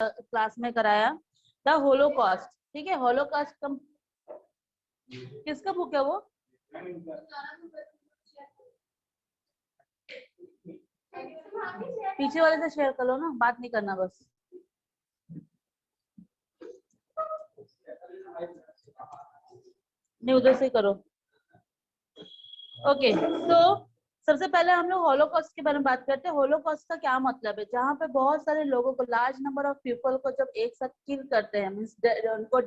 Class में कराया, the Holocaust. ठीक है, होलोकॉस्ट किसका बुक है वो? पीछे वाले से शेयर कर लो ना, बात नहीं करना बस। नहीं, उधर से करो। ओके, तो सबसे पहले हम लोग होलोकॉस्ट के बारे में बात करते हैं। होलोकॉस्ट का क्या मतलब है? जहाँ पे बहुत सारे लोगों को, लार्ज नंबर ऑफ पीपल को जब एक साथ किल करते हैं, मीन्स उनको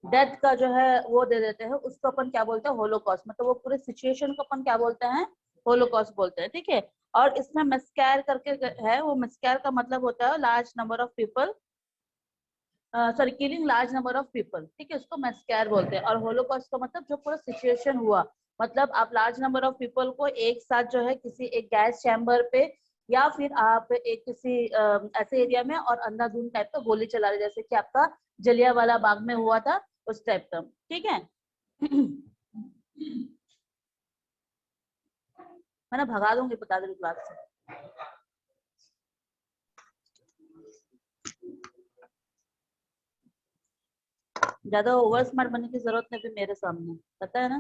डेथ का जो है वो दे देते हैं, उसको अपन क्या बोलते हैं? होलोकॉस्ट। मतलब वो पूरे सिचुएशन को अपन क्या बोलते हैं? होलोकॉस्ट बोलते हैं। ठीक है, और इसमें मैस्कैर करके है, वो मैस्कैर का मतलब होता है large number of people, sorry, killing large number of people. ठीक है, उसको मैस्कैर बोलते हैं। और होलोकॉस्ट का मतलब जो पूरा सिचुएशन हुआ, मतलब आप लार्ज नंबर ऑफ पीपल को एक साथ जो है किसी एक गैस चैम्बर पे, या फिर आप एक किसी ऐसे एरिया में और अंधाधुंध टाइप का गोली चला रहे, जैसे कि आपका जलियांवाला बाग में हुआ था, उस टाइप का। ठीक है मैं ना भगा दूंगी, बता दूंगी क्लास से। ज्यादा ओवर स्मार्ट बनने की जरूरत नहीं, मेरे सामने पता है ना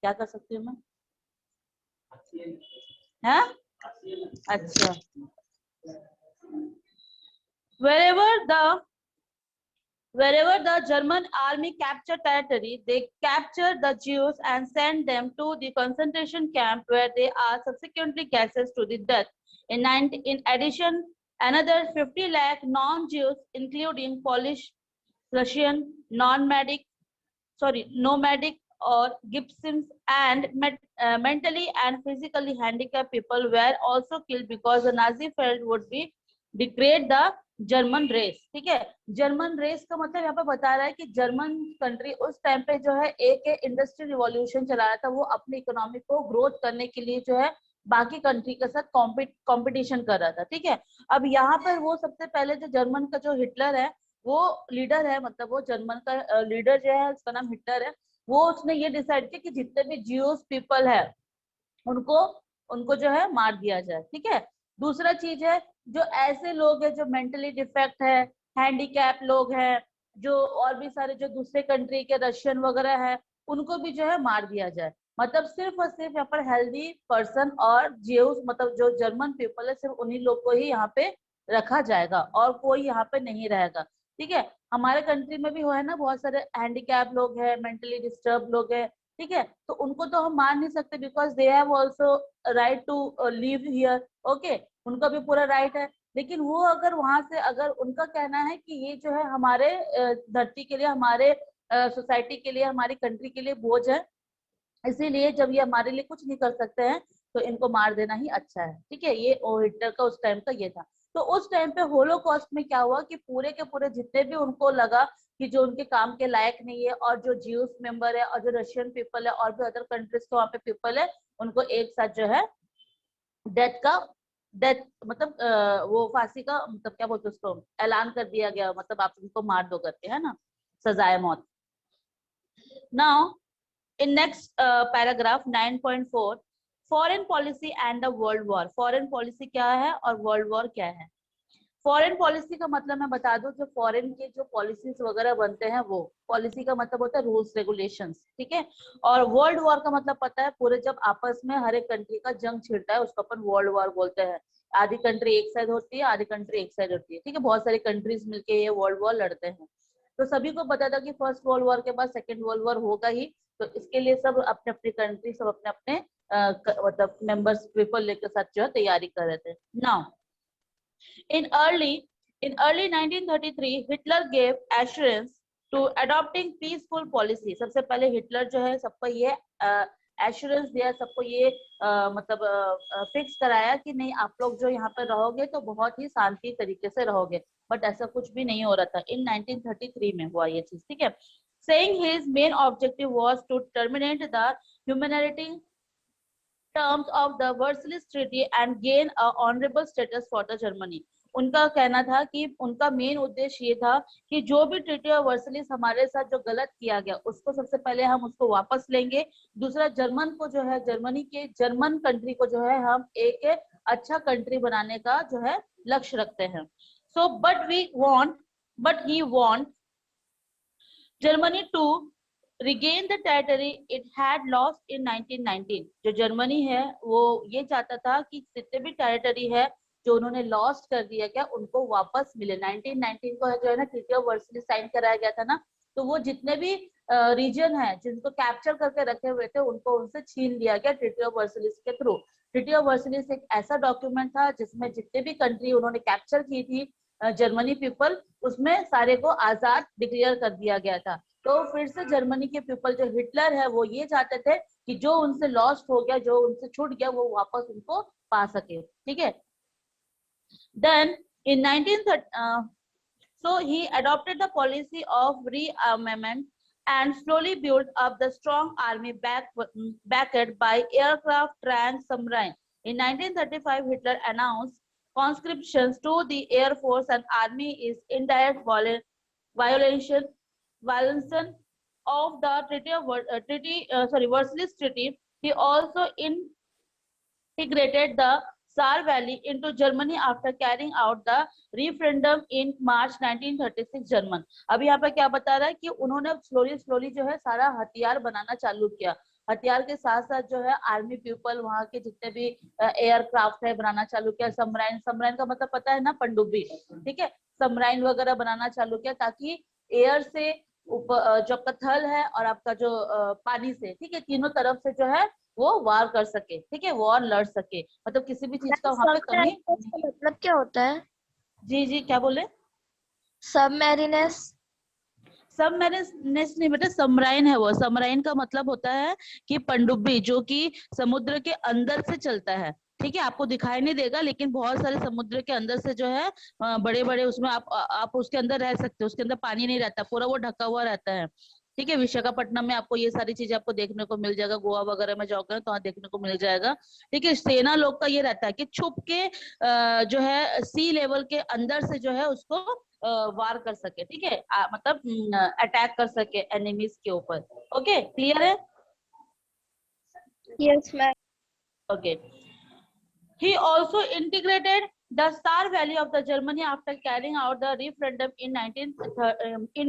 क्या कर सकती हूँ मैं। है अच्छा, wherever the German army captured territory, they captured the Jews and sent them to the concentration camp, where they are subsequently gassed to the death. In addition, another 50 lakh non-Jews, including Polish, Russian, nomadic or Gibsons, and mentally and physically handicapped people were also killed because the Nazi felt would be degrade the German race. ठीक है, German race का मतलब यहाँ पे बता रहा है कि जर्मन कंट्री उस टाइम पे जो है एक इंडस्ट्रियल रिवॉल्यूशन चला रहा था। वो अपनी इकोनॉमी को ग्रोथ करने के लिए जो है बाकी कंट्री के साथ कंपटीशन कर रहा था। ठीक है, अब यहाँ पर वो सबसे पहले जो जर्मन का जो हिटलर है, वो लीडर है, मतलब वो जर्मन का लीडर जो है, उसका नाम हिटलर है। वो उसने ये डिसाइड किया कि जितने भी ज्यूस पीपल है उनको उनको जो है मार दिया जाए। ठीक है, दूसरा चीज है, जो ऐसे लोग हैं जो मेंटली डिफेक्ट है, हैंडीकैप लोग हैं, जो और भी सारे जो दूसरे कंट्री के रशियन वगैरह है, उनको भी जो है मार दिया जाए। मतलब सिर्फ और सिर्फ यहाँ पर हेल्दी पर्सन और ज्यूस, मतलब जो जर्मन पीपल है, सिर्फ उन्हीं लोग को ही यहाँ पे रखा जाएगा और कोई यहाँ पे नहीं रहेगा। ठीक है, हमारे कंट्री में भी हो है ना, बहुत सारे हैंडीकैप लोग हैं, मेंटली डिस्टर्ब लोग हैं। ठीक है, तो उनको तो हम मार नहीं सकते, because they have also right to live here. Okay, उनका भी पूरा राइट है। लेकिन वो अगर वहां से, अगर उनका कहना है कि ये जो है हमारे धरती के लिए, हमारे सोसाइटी के लिए, हमारी कंट्री के लिए बोझ है, इसीलिए जब ये हमारे लिए कुछ नहीं कर सकते हैं तो इनको मार देना ही अच्छा है। ठीक है, ये हिटलर का उस टाइम का ये था। तो उस टाइम पे होलोकॉस्ट में क्या हुआ कि पूरे के पूरे जितने भी उनको लगा कि जो उनके काम के लायक नहीं है, और जो ज्यूस मेंबर है, और जो रशियन पीपल है, और भी अदर कंट्रीज के वहाँ पे पीपल है, उनको एक साथ जो है डेथ मतलब वो फांसी का, मतलब क्या बोलते उसको, ऐलान कर दिया गया, मतलब आप उनको मार दो करके, है ना, सजाए मौत। Now in next paragraph 9.4, foreign policy and the world war. Foreign policy क्या है और वर्ल्ड वॉर क्या है? फॉरेन पॉलिसी का मतलब मैं बता दूं, जो फॉरेन के जो पॉलिसीज वगैरह बनते हैं, वो पॉलिसी का मतलब होता है रूल्स रेगुलेशंस। ठीक है, और वर्ल्ड वॉर का मतलब पता है, पूरे जब आपस में हर एक कंट्री का जंग छिड़ता है, उसको अपन वर्ल्ड वॉर बोलते हैं। आधी कंट्री एक साइड होती है, आधी कंट्री एक साइड होती है। ठीक है, बहुत सारी कंट्रीज मिलके ये वर्ल्ड वॉर लड़ते हैं। तो सभी को पता था कि फर्स्ट वर्ल्ड वॉर के बाद सेकेंड वर्ल्ड वॉर होगा ही, तो इसके लिए सब अपने अपनी कंट्री, सब अपने अपने मतलब मेंबर्स पीपल लेकर साथ जो है तैयारी कर रहे थे। Now in early 1933, Hitler gave assurance to adopting peaceful policy. सबसे पहले हिटलर जो है सबको ये एश्योरेंस दिया, सबको ये मतलब फिक्स कराया कि नहीं, आप लोग जो यहाँ पर रहोगे तो बहुत ही शांति तरीके से रहोगे। बट ऐसा कुछ भी नहीं हो रहा था। इन 1933 में हुआ ये चीज। ठीक है, saying his main objective was to terminate the humanitarian terms of the Versailles Treaty and gain a honorable status for the Germany. उनका कहना था कि उनका मेन उद्देश्य ये था कि जो भी ट्रीटी ऑफ वर्सलिस हमारे साथ जो गलत किया गया, उसको सबसे पहले हम उसको वापस लेंगे। दूसरा, जर्मन को जो है, जर्मन कंट्री को जो है हम एक अच्छा कंट्री बनाने का जो है लक्ष्य रखते हैं। So but he want Germany to regain the territory it had lost in 1919. जो जर्मनी है वो ये चाहता था कि जितने भी टेरिटरी है जो उन्होंने लॉस्ट कर दिया क्या उनको वापस मिले। 1919 को जो है ना ट्रीटी ऑफ वर्साइल्स साइन कराया गया था ना, तो वो जितने भी रीजन है जिनको कैप्चर करके रखे हुए थे उनको उनसे छीन लिया गया ट्रीटी ऑफ वर्साइल्स के थ्रू। ट्रीटी ऑफ वर्साइल्स एक ऐसा डॉक्यूमेंट था जिसमें जितने भी कंट्री उन्होंने कैप्चर की थी जर्मनी पीपल, उसमें सारे को आजाद डिक्लेयर कर दिया गया था। तो फिर से जर्मनी के पीपल जो हिटलर है वो ये चाहते थे कि जो उनसे लॉस्ट हो गया, जो उनसे छूट गया, वो वापस उनको पा सके। ठीक है। Then in 1930 so he adopted the policy of rearmament and slowly built up the strong army backed by aircraft, tanks, submarines. In 1935, Hitler announced conscriptions to the Air Force and Army is indirect violation of the Versailles Treaty. He also integrated the Saar Valley into Germany after carrying out the referendum in March 1936 German. अभी यहाँ पे क्या बता रहा है कि उन्होंने slowly जो है सारा हथियार बनाना चालू किया। हथियार के साथ साथ जो है आर्मी पीपल वहाँ के जितने भी एयरक्राफ्ट है बनाना चालू किया। समराइन का मतलब पता है ना, पनडुब्बी। ठीक है, समराइन वगैरह बनाना चालू किया ताकि एयर से जो आपका थल है और आपका जो पानी से, ठीक है, तीनों तरफ से जो है वो वार कर सके। ठीक है, वॉर लड़ सके, मतलब किसी भी चीज का वहां पे कमी। मतलब क्या होता है? जी जी, क्या बोले? सबमरीनेस। सबमरीनेस नहीं बेटा, सबमराइन है वो। सबमराइन का मतलब होता है कि पनडुब्बी जो कि समुद्र के अंदर से चलता है। ठीक है, आपको दिखाई नहीं देगा लेकिन बहुत सारे समुद्र के अंदर से जो है बड़े बड़े उसमें आप उसके अंदर रह सकते हो। उसके अंदर पानी नहीं रहता, पूरा वो ढका हुआ रहता है। ठीक है, विशाखापट्टनम में आपको ये सारी चीजें आपको देखने को मिल जाएगा, गोवा वगैरह में जाओगे तो वहाँ देखने को मिल जाएगा। ठीक है, सेना लोग का ये रहता है कि छुप के जो है सी लेवल के अंदर से जो है उसको वार कर सके। ठीक है, मतलब अटैक कर सके एनिमीज के ऊपर। ओके, क्लियर है? Yes ma'am. Okay. He also integrated the Saar Valley of the Germany after carrying out the referendum in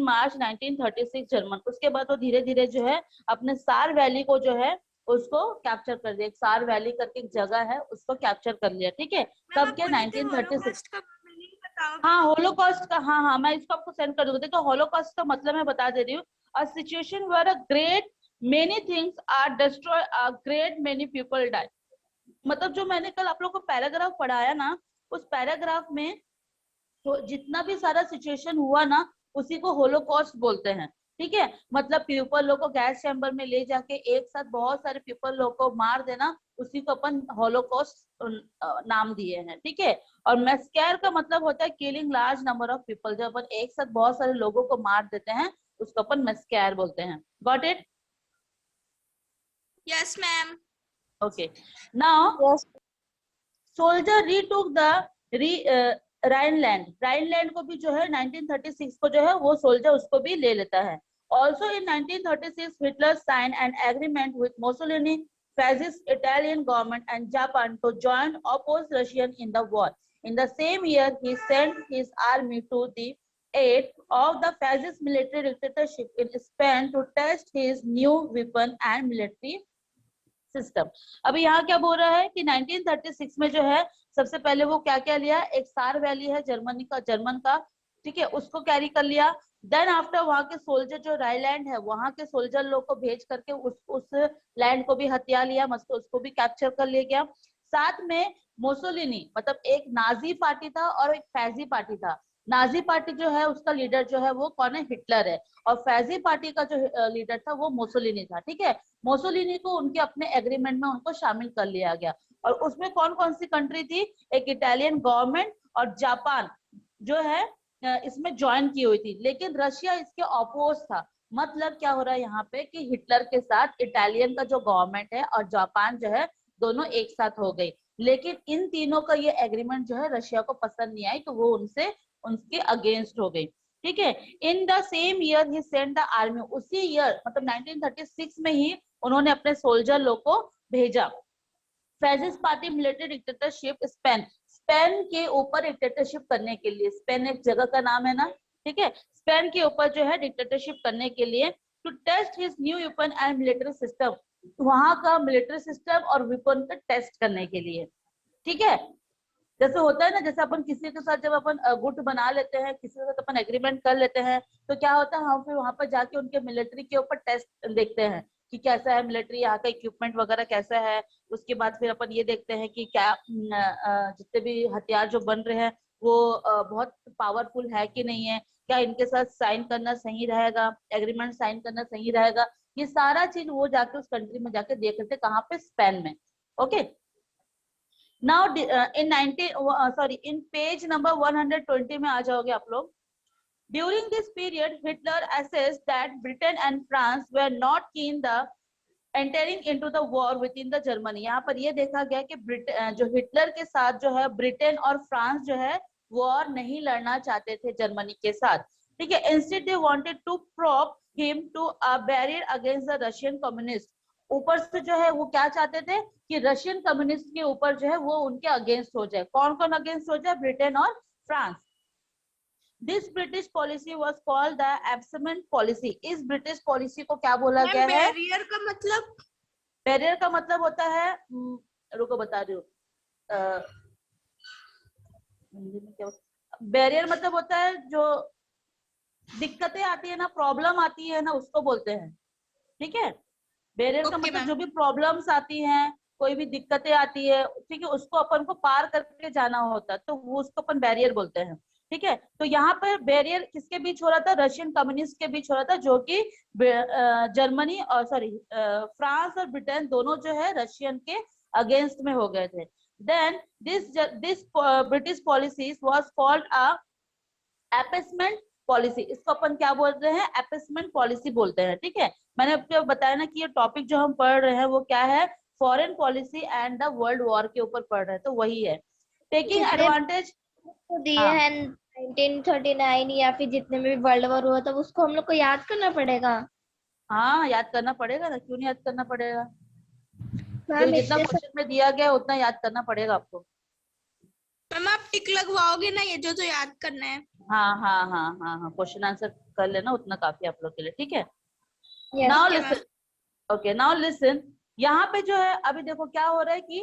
March 1936 German. उसके बाद वो धीरे धीरे जो है अपने सार वैली को जो है उसको कैप्चर कर दिया। सार वैली करके एक जगह है, उसको कैप्चर कर लिया। ठीक है, कब के? 1936। हाँ, होलोकॉस्ट का, हाँ, मैं इसको आपको सेंड कर दूंगी। देखो, होलोकॉस्ट का मतलब मैं बता दे रही हूँ, a situation where a great many things are destroy, a great many people die. मतलब जो मैंने कल आप लोग को पैराग्राफ पढ़ाया ना, उस पैराग्राफ में तो जितना भी सारा सिचुएशन हुआ ना उसी को होलोकॉस्ट बोलते हैं। ठीक है, मतलब पीपल लोग को गैस चैम्बर में ले जाके एक साथ बहुत सारे पीपल लोग को मार देना, उसी को अपन होलोकॉस्ट नाम दिए हैं। ठीक है, और मैस्कैर का मतलब होता है killing large number of people. जब अपन एक साथ बहुत सारे लोगों को मार देते हैं उसको अपन मैस्कैर बोलते हैं। Got it? Yes ma'am. Okay, now soldier retook the Rhineland को भी जो है 1936 को जो है वो सोल्जर उसको भी ले लेता है। Also in 1936 Hitler sign an agreement with Mussolini, fascist Italian government and Japan to join oppose Russian in the war. In the same year, he sent his army to the aid of the fascist military dictatorship in Spain to test his new weapon and military system. अभी यहाँ क्या बोल रहा है कि 1936 में जो है सबसे पहले वो क्या क्या लिया, एक सार वैली है जर्मन का, ठीक है, उसको कैरी कर लिया। देन आफ्टर वहां के सोल्जर जो रायलैंड है वहां के सोल्जर लोग को भेज करके उस लैंड को भी हथिया लिया, मतलब उसको भी कैप्चर कर लिया गया। साथ में मोसोलिनी, मतलब एक नाजी पार्टी था और एक फैजी पार्टी था। नाजी पार्टी जो है उसका लीडर जो है वो कौन है? हिटलर है। और फैजी पार्टी का जो लीडर था वो मोसोलिनी था। ठीक है, मोसोलिनी को उनके अपने एग्रीमेंट में उनको शामिल कर लिया गया। और उसमें कौन कौन सी कंट्री थी? एक इटालियन गवर्नमेंट और जापान जो है इसमें ज्वाइन की हुई थी, लेकिन रशिया इसके अपोज था। मतलब क्या हो रहा है यहाँ पे कि हिटलर के साथ इटालियन का जो गवर्नमेंट है और जापान जो है दोनों एक साथ हो गई। लेकिन इन तीनों का ये एग्रीमेंट जो है रशिया को पसंद नहीं आई, तो वो उनके अगेंस्ट हो गई। ठीक है, in the same year he sent the army, उसी ईयर मतलब 1936 में ही उन्होंने अपने सोल्जर लोग को भेजा। Fascist party military dictatorship Spain के ऊपर डिक्टेटरशिप करने के लिए, स्पेन एक जगह का नाम है ना, ठीक है, स्पेन के ऊपर जो है डिक्टेटरशिप करने के लिए, to test his new weapon and military system, वहां का मिलिट्री सिस्टम और वेपन का टेस्ट करने के लिए, ठीक है। जैसे होता है ना, जैसे अपन किसी के साथ जब अपन गुट बना लेते हैं, किसी के साथ अपन एग्रीमेंट कर लेते हैं, तो क्या होता है, हम फिर वहां पर जाके उनके मिलिट्री के ऊपर टेस्ट देखते हैं कि कैसा है मिलिट्री, यहाँ का इक्विपमेंट वगैरह कैसा है। उसके बाद फिर अपन ये देखते हैं कि क्या जितने भी हथियार जो बन रहे हैं वो बहुत पावरफुल है कि नहीं है, क्या इनके साथ साइन करना सही रहेगा, एग्रीमेंट साइन करना सही रहेगा, ये सारा चीज वो जाके उस कंट्री में जाके देख लेते, कहाँ पे, स्पेन में। Okay, now in 19 in page number 120 में आ जाओगे आप लोग। During this period Hitler assessed that Britain and France were not कीन the entering into the war with in the Germany. यहाँ पर ये देखा गया कि जो हिटलर के साथ जो है ब्रिटेन और फ्रांस जो है वॉर नहीं लड़ना चाहते थे जर्मनी के साथ, ठीक है। Instead they wanted to prop him to a barrier against the Russian communist. ऊपर से जो है वो क्या चाहते थे कि रशियन कम्युनिस्ट के ऊपर जो है वो उनके अगेंस्ट हो जाए। कौन कौन अगेंस्ट हो जाए? ब्रिटेन और France. This British policy was called the appeasement policy. इस ब्रिटिश पॉलिसी को क्या बोला गया है? बैरियर का मतलब? बैरियर का मतलब होता है, रुको बता रही हूँ, हिंदी में क्या, बैरियर मतलब होता है जो दिक्कतें आती है ना, प्रॉब्लम आती है ना, उसको बोलते हैं, ठीक है। बैरियर का मतलब जो भी प्रॉब्लम्स आती हैं, कोई भी दिक्कतें आती है, ठीक है, उसको अपन को पार करके जाना होता है, तो वो उसको अपन बैरियर बोलते हैं, ठीक है। तो यहाँ पर बैरियर किसके बीच हो रहा था? रशियन कम्युनिस्ट के बीच हो रहा था, जो कि जर्मनी और फ्रांस और ब्रिटेन दोनों जो है रशियन के अगेंस्ट में हो गए थे। Then this British policy was called a appeasement policy. इसको अपन क्या बोलते हैं? एपेसमेंट पॉलिसी बोलते हैं, ठीक है। मैंने आपको बताया ना कि ये टॉपिक जो हम पढ़ रहे हैं वो क्या है? Foreign policy and the world war के ऊपर पढ़ रहे हैं, तो वही है टेकिंग एडवांटेज। तो दिए हाँ हैं 1939 या फिर जितने में भी वर्ल्ड वॉर हुआ था उसको हम लोग को याद करना पड़ेगा। हाँ, याद करना पड़ेगा ना, क्यों नहीं याद करना पड़ेगा? मैम जितना इससे क्वेश्चन में दिया गया उतना याद करना पड़ेगा आपको। मैम आप टिक लगवाओगे ना, ये जो जो याद करना है? हाँ हाँ हाँ हाँ हाँ, क्वेश्चन आंसर कर लेना, उतना काफी है आप लोग के लिए, ठीक है। Yes now okay listen, okay now listen. यहाँ पे जो है अभी देखो क्या हो रहा है कि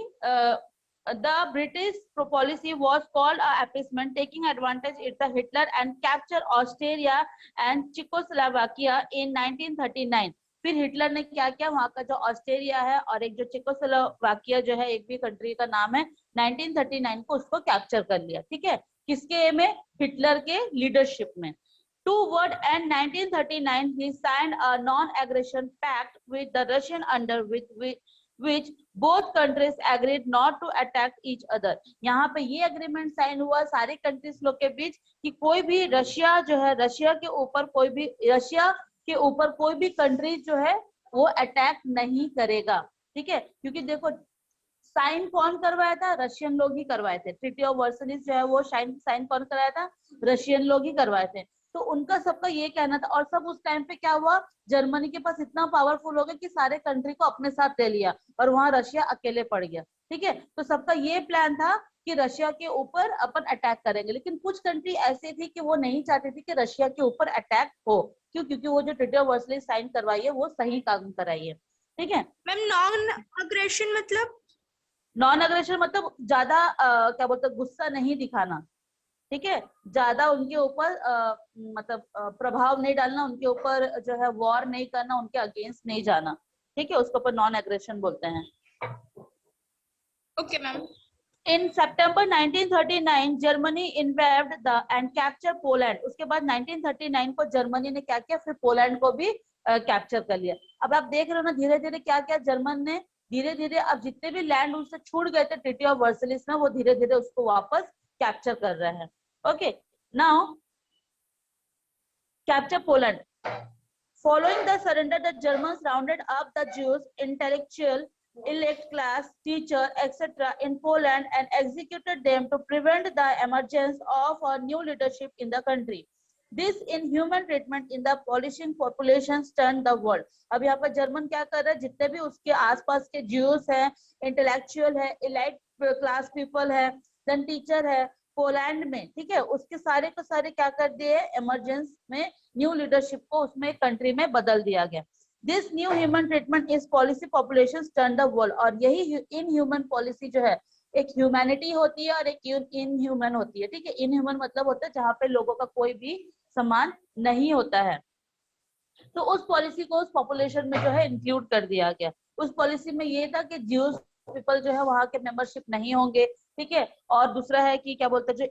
the British policy was called appeasement taking advantage it the Hitler and capture Australia and Czechoslovakia in 1939। फिर हिटलर ने क्या किया, वहां का जो ऑस्ट्रेलिया है और एक जो चेकोस्लोवाकिया जो है, एक भी कंट्री का नाम है, 1939 को उसको कैप्चर कर लिया, ठीक है। किसके में? हिटलर के लीडरशिप में। Toward end 1939, he signed a non-aggression pact with the Russian under which both countries agreed not to attack each other. यहाँ पे ये एग्रीमेंट साइन हुआ सारे कंट्रीज लोग के बीच कि कोई भी रशिया जो है, रशिया के ऊपर कोई भी कंट्री जो है वो अटैक नहीं करेगा, ठीक है। क्योंकि देखो साइन कौन करवाया था? रशियन लोग ही करवाए थे। ट्रीटी ऑफ वर्सलिस जो है वो साइन कौन कराया था? रशियन लोग ही करवाए थे। तो उनका सबका ये कहना था, और सब उस टाइम पे क्या हुआ, जर्मनी के पास इतना पावरफुल हो गया कि सारे कंट्री को अपने साथ ले लिया और वहां रशिया अकेले पड़ गया, ठीक है। तो सबका ये प्लान था कि रशिया के ऊपर अपन अटैक करेंगे, लेकिन कुछ कंट्री ऐसी थी कि वो नहीं चाहती थी कि रशिया के ऊपर अटैक हो। क्यों? क्योंकि वो जो ट्रीटी ऑफ वर्सलिस साइन करवाई है वो सही काम कराई है, ठीक है। मैम नॉन अग्रेशन मतलब? नॉन अग्रेशन मतलब ज्यादा क्या बोलते हैं, गुस्सा नहीं दिखाना, ठीक है। ज्यादा उनके ऊपर मतलब प्रभाव नहीं डालना, उनके ऊपर जो है वॉर नहीं करना, उनके अगेंस्ट नहीं जाना, ठीक है। उसको अपन नॉन एग्रेशन बोलते हैं। Okay ma'am. In September 1939 Germany invade the end capture Poland. उसके बाद 1939 को जर्मनी ने क्या किया, फिर पोलैंड को भी कैप्चर कर लिया। अब आप देख रहे हो ना धीरे धीरे क्या क्या जर्मन ने धीरे धीरे अब जितने भी लैंड उनसे छूट गए थे ट्रीटी ऑफ वर्सलिस में, वो धीरे धीरे उसको वापस कैप्चर कर रहे हैं। Okay now capture Poland. Following the surrender, the Germans rounded up the Jews, intellectual, elite class, teacher, etc. in Poland and executed them to prevent the emergence of a new leadership in the country. This inhuman treatment in the Polish population stunned the world. अब यहाँ पर German क्या कर रहे हैं, जितने भी उसके आसपास के ज्यूस हैं, इंटेलेक्चुअल है, इलाइट क्लास पीपल है, देन टीचर है पोलैंड में, ठीक है, उसके सारे के सारे क्या कर दिए, इमरजेंसी में न्यू लीडरशिप को उसमें कंट्री में बदल दिया गया। This new human treatment is policy population turn the world, और यही इन ह्यूमन पॉलिसी जो है, एक ह्यूमैनिटी होती है और एक इन ह्यूमन होती है, ठीक है। इन ह्यूमन मतलब होता है जहाँ पे लोगों का कोई भी सम्मान नहीं होता है, तो उस पॉलिसी को उस पॉपुलेशन में जो है इंक्लूड कर दिया गया। उस पॉलिसी में ये था कि ज्यूज पीपल जो है वहां के मेंबरशिप नहीं होंगे, ठीक है। और दूसरा है कि क्या बोलते हैं, जो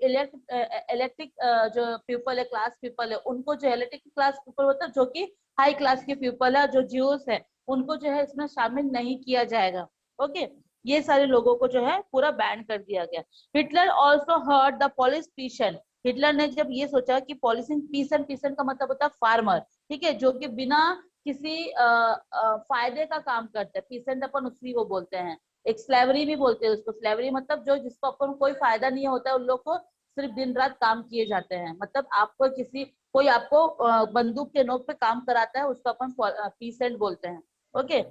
इलेक्ट्रिक जो पीपल है, क्लास पीपल है, उनको जो इलेक्ट्रिक क्लास पीपल होता है जो कि हाई क्लास के पीपल है, जो ज्यूज है, उनको जो है इसमें शामिल नहीं किया जाएगा। ओके, ये सारे लोगों को जो है पूरा बैन कर दिया गया। Hitler also heard the politician, Hitler ने जब ये सोचा कि पॉलिसिंग पीसन, पीसन का मतलब होता है फार्मर, ठीक है, जो कि बिना किसी फायदे का काम करते हैं, पीसेंट अपन उसी को बोलते हैं। एक स्लेवरी भी बोलते हैं उसको, स्लेवरी मतलब जो जिसको अपन कोई फायदा नहीं होता है, उन लोग को सिर्फ दिन रात काम किए जाते हैं, मतलब आपको किसी कोई आपको बंदूक के नोक पे काम कराता है, उसको अपन पीसेंट बोलते हैं। Okay,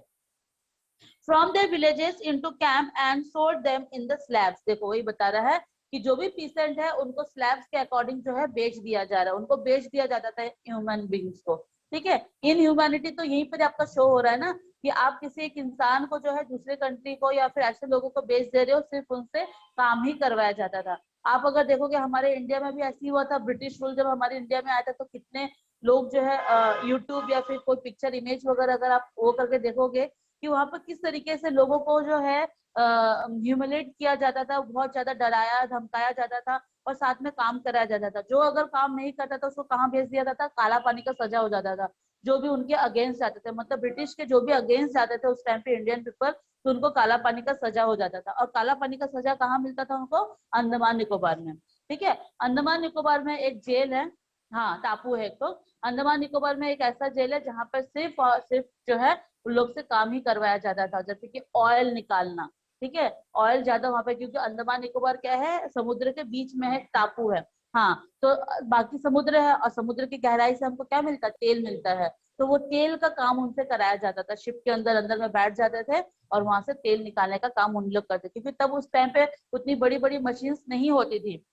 from their villages into camp and sold them in the slabs, देखो वही बता रहा है कि जो भी पीसेंट है उनको स्लैब्स के अकॉर्डिंग जो है बेच दिया जा रहा है, उनको बेच दिया जाता था ह्यूमन बींग्स को, ठीक है। इन ह्यूमैनिटी तो यहीं पर आपका शो हो रहा है ना, कि आप किसी एक इंसान को जो है दूसरे कंट्री को या फिर ऐसे लोगों को बेच दे रहे हो, सिर्फ उनसे काम ही करवाया जाता था। आप अगर देखोगे हमारे इंडिया में भी ऐसी हुआ था, ब्रिटिश रूल जब हमारे इंडिया में आया था, तो कितने लोग जो है यूट्यूब या फिर कोई पिक्चर इमेज वगैरह अगर आप वो करके देखोगे कि वहां पर किस तरीके से लोगों को जो है ह्यूमिलेट किया जाता था, बहुत ज्यादा डराया धमकाया जाता था, और साथ में काम कराया जाता था। जो अगर काम नहीं करता था उसको कहाँ भेज दिया जाता था, काला पानी का सजा हो जाता था। जो भी उनके अगेंस्ट जाते थे, मतलब ब्रिटिश के जो भी अगेंस्ट जाते थे उस टाइम पे इंडियन पीपल, तो उनको काला पानी का सजा हो जाता था। और काला पानी का सजा कहाँ मिलता था उनको, अंडमान निकोबार में, ठीक है। अंडमान निकोबार में एक जेल है, हाँ टापू है एक, तो अंडमान निकोबार में एक ऐसा जेल है जहाँ पर सिर्फ और सिर्फ जो है उन लोग से काम ही करवाया जाता था, जैसे कि ऑयल निकालना, ठीक है। ऑयल ज्यादा वहां पे, क्योंकि अंडमान निकोबार क्या है, समुद्र के बीच में है, टापू है, हाँ, तो बाकी समुद्र है, और समुद्र की गहराई से हमको क्या मिलता है, तेल मिलता है। तो वो तेल का काम उनसे कराया जाता था, शिप के अंदर अंदर में बैठ जाते थे और वहां से तेल निकालने का काम उन लोग करते, क्योंकि तब उस टाइम पे उतनी बड़ी बड़ी मशीन नहीं होती थी।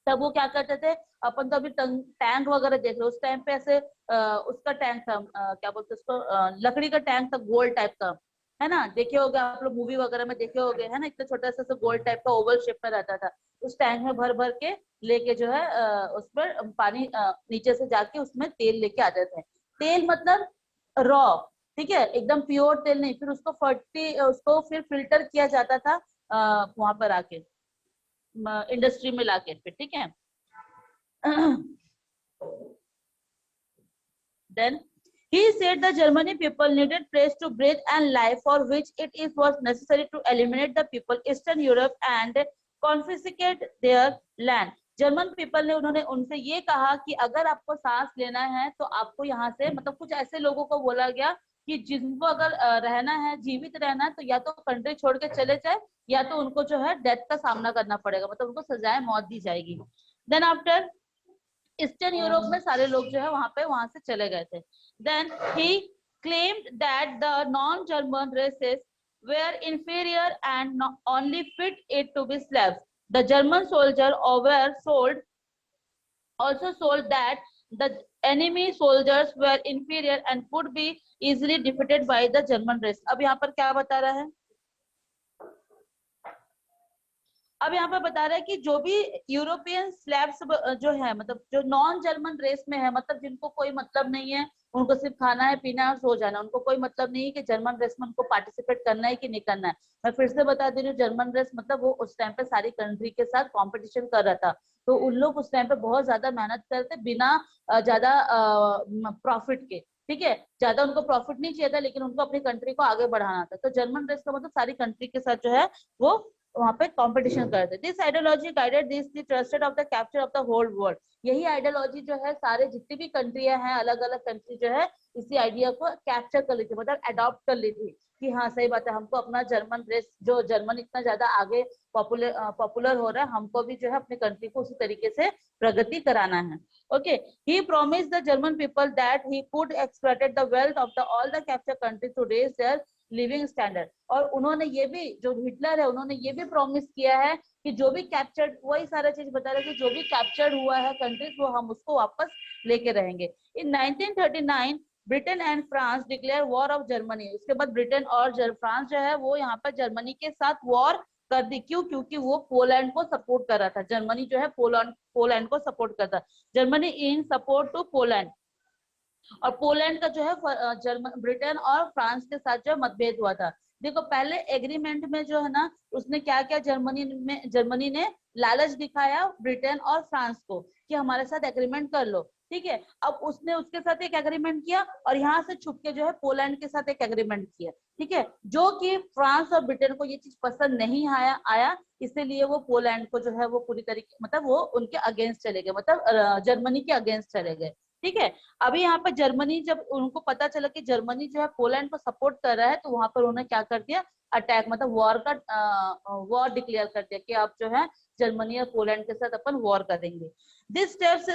तब वो क्या करते थे, अपन तो अभी टैंक वगैरह देख रहे, उस टाइम पे ऐसे उसका टैंक था, क्या बोलते उसको, लकड़ी का टैंक था, गोल टाइप का, है ना, देखे होगे आप लोग मूवी वगैरह में देखे होगे, है ना, इतना छोटा सा गोल टाइप का ओवल शेप में रहता था। उस टैंक में भर भर के लेके जो है उस पर पानी नीचे से जाके उसमें तेल लेके आते थे। तेल मतलब रॉ, ठीक है, एकदम प्योर तेल नहीं, फिर उसको फिर फिल्टर किया जाता था वहां पर आके इंडस्ट्री में लाके, फिर ठीक है। Then he said the Germany people needed place to breathe and life, for which it was necessary to eliminate the people Eastern Europe and confiscate their land. German people ने उन्होंने उनसे ये कहा कि अगर आपको सांस लेना है तो आपको यहाँ से, मतलब कुछ ऐसे लोगों को बोला गया कि जिनको अगर रहना है, जीवित रहना है, तो या तो कंट्री छोड़ के चले जाए, या तो उनको जो है डेथ का सामना करना पड़ेगा, मतलब उनको सजाए मौत दी जाएगी। देन आफ्टर ईस्टर्न यूरोप में सारे लोग जो है वहां से चले गए थे। Then he claimed that the non-German races were inferior and only fit it to be slaves. The German soldier also sold that the enemy soldiers were inferior and could be easily defeated by the German race. अब यहाँ पर क्या बता रहा है, अब यहाँ पे बता रहा है कि जो भी यूरोपियन स्लैब्स जो है, मतलब जो नॉन जर्मन रेस में है, मतलब जिनको कोई मतलब नहीं है, उनको सिर्फ खाना है, पीना है और सो जाना, उनको कोई मतलब नहीं है कि जर्मन रेस में उनको पार्टिसिपेट करना है कि नहीं करना है। मैं फिर से बता दे रही हूँ, जर्मन रेस मतलब वो उस टाइम पे सारी कंट्री के साथ कॉम्पिटिशन कर रहा था, तो उन लोग उस टाइम पे बहुत ज्यादा मेहनत करते बिना ज्यादा प्रॉफिट के, ठीक है, ज्यादा उनको प्रॉफिट नहीं चाहिए था, लेकिन उनको अपनी कंट्री को आगे बढ़ाना था। तो जर्मन रेस का मतलब सारी कंट्री के साथ जो है वो वहां पे कंपटीशन करते। This ideology guided this the trusted of the capture of the whole world. यही आइडियोलॉजी जो है सारे जितनी भी कंट्रियां हैं, अलग अलग कंट्री जो है इसी आइडिया को कैप्चर कर ली थी, मतलब अडॉप्ट कर ली थी कि हाँ सही बात है, हमको अपना जर्मन रेस, जो जर्मन इतना ज्यादा आगे पॉपुलर हो रहा है, हमको भी जो है अपनी कंट्री को उसी तरीके से प्रगति कराना है। Okay, he promised the German people that he could exploited the wealth of the all the capture country to raise their living standard. और उन्होंने ये भी, जो हिटलर है, उन्होंने ये भी प्रॉमिस किया है कि जो भी कैप्चर्ड, वही सारा चीज बता रहे कि जो भी कैप्चर्ड हुआ है कंट्रीज वो हम उसको वापस लेके रहेंगे। इन 1939 Britain and France declare war of Germany. उसके बाद ब्रिटेन और फ्रांस जो है वो यहाँ पर जर्मनी के साथ वॉर कर दी। क्यों? क्योंकि वो पोलैंड को सपोर्ट कर रहा था। जर्मनी जो है पोलैंड को सपोर्ट करता। Germany in support to Poland. और पोलैंड का जो है जर्मन ब्रिटेन और फ्रांस के साथ जो मतभेद हुआ था। देखो पहले एग्रीमेंट में जो है ना उसने क्या किया, जर्मनी ने लालच दिखाया ब्रिटेन और फ्रांस को कि हमारे साथ एग्रीमेंट कर लो, ठीक है। अब उसने उसके साथ एक एग्रीमेंट किया और यहाँ से छुप के जो है पोलैंड के साथ एक एग्रीमेंट किया, ठीक है, जो कि फ्रांस और ब्रिटेन को ये चीज पसंद नहीं आया। इसीलिए वो पोलैंड को जो है वो पूरी तरीके मतलब वो उनके अगेंस्ट चले गए, मतलब जर्मनी के अगेंस्ट चले गए, ठीक है। अभी यहाँ पर जर्मनी, जब उनको पता चला कि जर्मनी जो है पोलैंड को सपोर्ट कर रहा है, तो वहां पर उन्होंने क्या कर दिया, अटैक मतलब वॉर डिक्लेयर कर दिया कि आप जो है जर्मनी और पोलैंड के साथ अपन वॉर करेंगे। This steps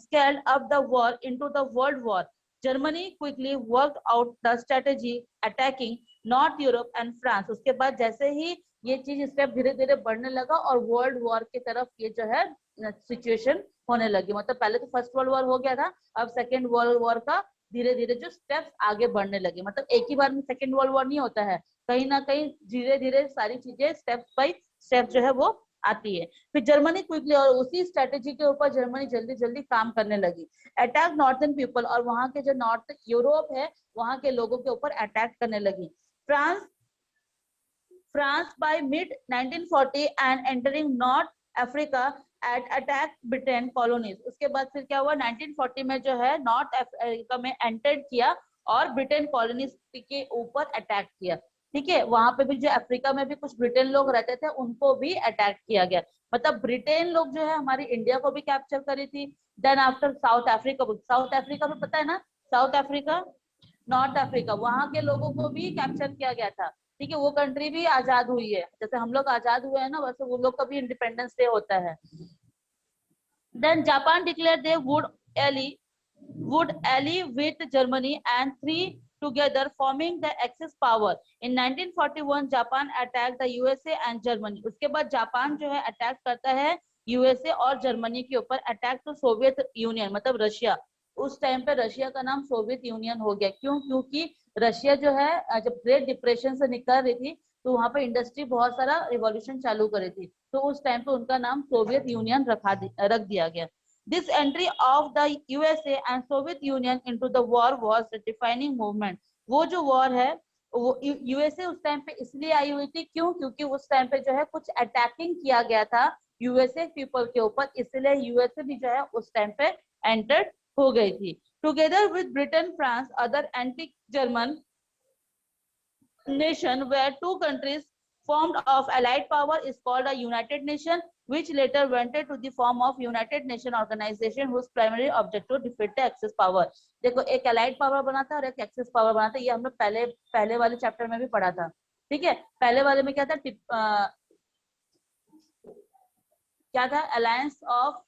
scaled up the war into the world war. Germany quickly worked out the strategy attacking north Europe and France. उसके बाद जैसे ही ये चीज स्टेप धीरे धीरे बढ़ने लगा और वर्ल्ड वॉर की तरफ ये जो है सिचुएशन होने लगी। मतलब पहले तो फर्स्ट वर्ल्ड वॉर हो गया था, अब सेकेंड वर्ल्ड वॉर का धीरे धीरे जो स्टेप्स आगे बढ़ने लगे। मतलब एक ही बार में सेकेंड वर्ल्ड वॉर नहीं होता है, कहीं ना कहीं धीरे धीरे सारी चीजें स्टेप बाय स्टेप जो है वो आती है। फिर जर्मनी क्विकली, और उसी स्ट्रेटेजी के ऊपर जर्मनी जल्दी जल्दी काम करने लगी। अटैक नॉर्थर्न पीपल, और वहां के जो नॉर्थ यूरोप है वहां के लोगों के ऊपर अटैक करने लगी। France by mid 1940 and entering North Africa at attack Britain colonies। उसके बाद फिर क्या हुआ, 1940 में जो है नॉर्थ अफ्रीका में एंटर किया और ब्रिटेन कॉलोनीज के ऊपर अटैक किया, ठीक है। वहां पे भी जो अफ्रीका में भी कुछ ब्रिटेन लोग रहते थे उनको भी अटैक किया गया। मतलब ब्रिटेन लोग जो है हमारी इंडिया को भी कैप्चर करी थी। देन आफ्टर साउथ अफ्रीका में पता है ना, साउथ अफ्रीका, नॉर्थ अफ्रीका, वहां के लोगों को भी कैप्चर किया गया था, ठीक है। वो कंट्री भी आजाद हुई है, जैसे हम लोग आजाद हुए हैं ना वैसे वो लोग का भी इंडिपेंडेंस डे होता है। Then Japan declare they would ally with Germany and three together forming the Axis power. In 1941 Japan attacked the USA and Germany। उसके बाद जापान जो है अटैक करता है यूएसए और जर्मनी के ऊपर। अटैक तो सोवियत यूनियन मतलब रशिया, उस टाइम पे रशिया का नाम सोवियत यूनियन हो गया। क्यों? क्योंकि रशिया जो है जब ग्रेट डिप्रेशन से निकल रही थी तो वहां पे इंडस्ट्री बहुत सारा रिवॉल्यूशन चालू करी थी, तो उस टाइम पे उनका नाम सोवियत यूनियन रख दिया गया। This entry of the USA and Soviet Union into the war was the defining movement। वो जो वॉर है वो यूएसए उस टाइम पे इसलिए आई हुई थी, क्यों? क्योंकि उस टाइम पे जो है कुछ अटैकिंग किया गया था यूएसए पीपल के ऊपर, इसलिए यूएसए भी जो है उस टाइम पे एंटर हो गई थी। Together with Britain France other anti German nation where two countries formed of allied power is called a United Nation, which later went to the form of United Nation organization whose primary objective to defeat the Axis power। देखो एक allied power बना था और एक Axis power बना था, ये हम लोग पहले वाले चैप्टर में भी पढ़ा था, ठीक है। पहले वाले में क्या था alliance of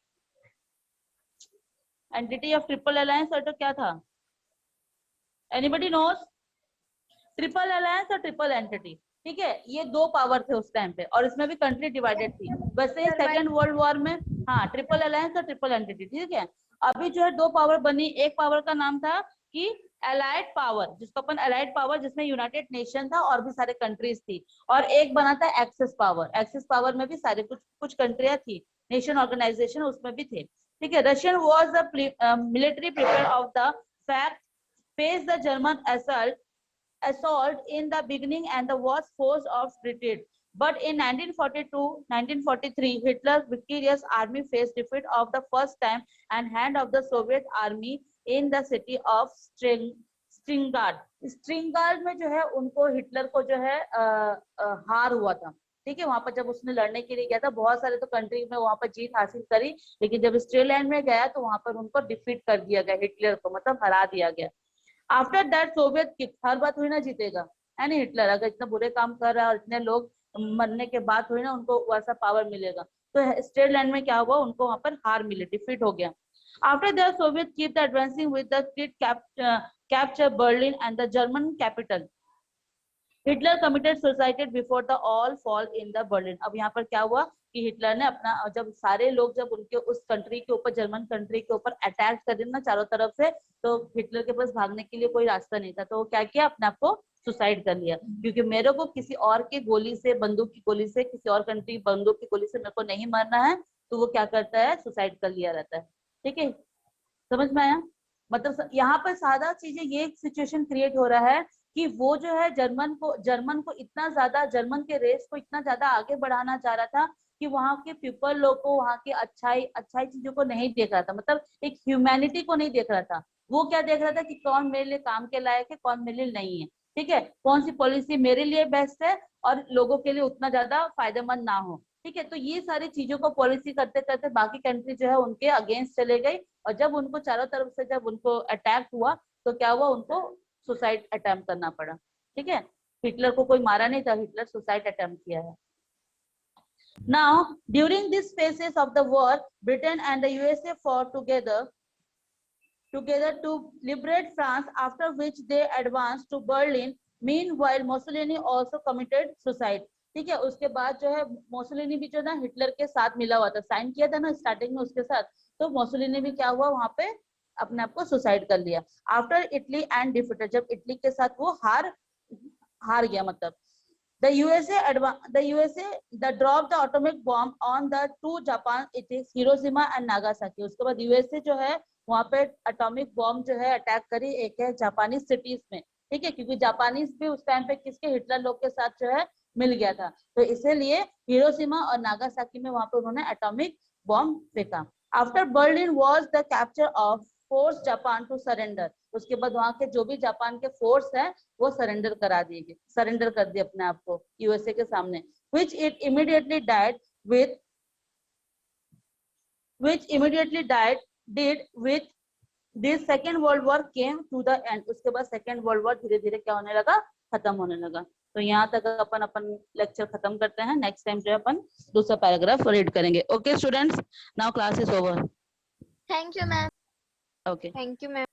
entity of triple alliance, और तो क्या था, एनीबडी नोस? ट्रिपल अलायंस और ट्रिपल एंटिटी, ठीक है। ये दो पावर थे उस टाइम पे और इसमें भी कंट्री डिवाइडेड थी। वैसे सेकेंड वर्ल्ड वॉर में हाँ ट्रिपल अलायंस और ट्रिपल एंटिटी, ठीक है। अभी जो है दो पावर बनी, एक पावर का नाम था कि अलाइड पावर, जिसको अपन अलाइड पावर, जिसमें यूनाइटेड नेशन था और भी सारे कंट्रीज थी, और एक बना था एक्सेस पावर। एक्सेस पावर में भी सारे कुछ कंट्रियां थी, नेशन ऑर्गेनाइजेशन उसमें भी थे, ठीक है। Russian was the military prepare of the fact face the German assault in the beginning and was forced of retreat, but in 1942-1943 Hitler's victorious army faced defeat of the first time and hand of the Soviet army in the city of स्ट्रिंगार्ड में जो है उनको Hitler को जो है हार हुआ था, ठीक है। वहां पर जब उसने लड़ने के लिए गया था बहुत सारे तो कंट्री में वहां पर जीत हासिल करी, लेकिन जब स्ट्रेलैंड में गया तो वहां पर उनको डिफीट कर दिया गया, हिटलर को मतलब हरा दिया गया। आफ्टर दैट सोवियत किक, हर बात हुई ना जीतेगा, है नहीं, हिटलर अगर इतना बुरे काम कर रहा है और इतने लोग मरने के बाद हुई ना उनको वैसा पावर मिलेगा, तो स्ट्रेलैंड में क्या हुआ, उनको वहां पर हार मिली, डिफीट हो गया। After that Soviet keep advancing with the capture Berlin and the German capital. Hitler committed suicide before the all fall in the Berlin. अब यहाँ पर क्या हुआ कि हिटलर ने अपना, जब सारे लोग जब उनके उस कंट्री के ऊपर, जर्मन कंट्री के ऊपर अटैक कर ना चारों तरफ से, तो हिटलर के पास भागने के लिए कोई रास्ता नहीं था, तो वो क्या किया, अपने आप को सुसाइड कर लिया, क्योंकि मेरे को किसी और की गोली से, बंदूक की गोली से, किसी और कंट्री बंदूक की गोली से मेरे को नहीं मरना है, तो वो क्या करता है, सुसाइड कर लिया रहता है। ठीक है, समझ में आया? मतलब यहाँ पर सादा चीजें, ये सिचुएशन क्रिएट हो रहा है कि वो जो है जर्मन को इतना ज्यादा, जर्मन के रेस को इतना ज्यादा आगे बढ़ाना चाह रहा था कि वहाँ के पीपल लोग को, वहाँ की अच्छाई चीजों को नहीं देख रहा था, मतलब एक ह्यूमैनिटी को नहीं देख रहा था। वो क्या देख रहा था कि कौन मेरे लिए काम के लायक है, कौन मेरे लिए नहीं है, ठीक है, कौन सी पॉलिसी मेरे लिए बेस्ट है और लोगों के लिए उतना ज्यादा फायदेमंद ना हो। ठीक है, तो ये सारी चीजों को पॉलिसी करते करते बाकी कंट्री जो है उनके अगेंस्ट चले गई, और जब उनको चारों तरफ से जब उनको अटैक हुआ, तो क्या हुआ, उनको सुसाइड अटेम्प्ट करना पड़ा। ठीक है, हिटलर को कोई मारा नहीं था, हिटलर सुसाइड अटेम्प्ट किया है। Now, during these phases of the war, Britain and the USA fought together to liberate France, after which they advanced to Berlin. Meanwhile, Mussolini also committed suicide. ठीक है, उसके बाद जो है मोसोलिनी भी जो ना हिटलर के साथ मिला हुआ था, साइन किया था ना स्टार्टिंग में उसके साथ, तो मोसोलिनी भी क्या हुआ, वहां पे अपने आप को सुसाइड कर लिया। आफ्टर इटली एंड डिफीटेड, जब इटली के साथ वो हार गया, मतलब the USA dropped the atomic bomb on the two Japan, it is Hiroshima and Nagasaki। उसके बाद यूएसए जो है वहां पे एटॉमिक बॉम्ब जो है अटैक करी, एक है जापानी सिटीज में। ठीक है, क्योंकि जापानीज भी उस टाइम पे किसके, हिटलर लोग के साथ जो है मिल गया था, तो इसीलिए हिरोशिमा और नागासाकी में वहां पे उन्होंने एटॉमिक बॉम्ब फेंका। After Berlin was the capture of force Japan to surrender. उसके बाद वहां के जो भी जापान के फोर्स है वो सरेंडर कर दिए अपने आप को यूएसए के सामने, which immediately did with this second world war came to the end। उसके बाद सेकेंड वर्ल्ड वॉर धीरे धीरे क्या होने लगा, खत्म होने लगा। तो यहाँ तक अपन लेक्चर खत्म करते हैं, नेक्स्ट टाइम जो अपन दूसरा पैराग्राफ रीड करेंगे। Okay students, now class is over. Thank you ma'am. Okay, thank you ma'am.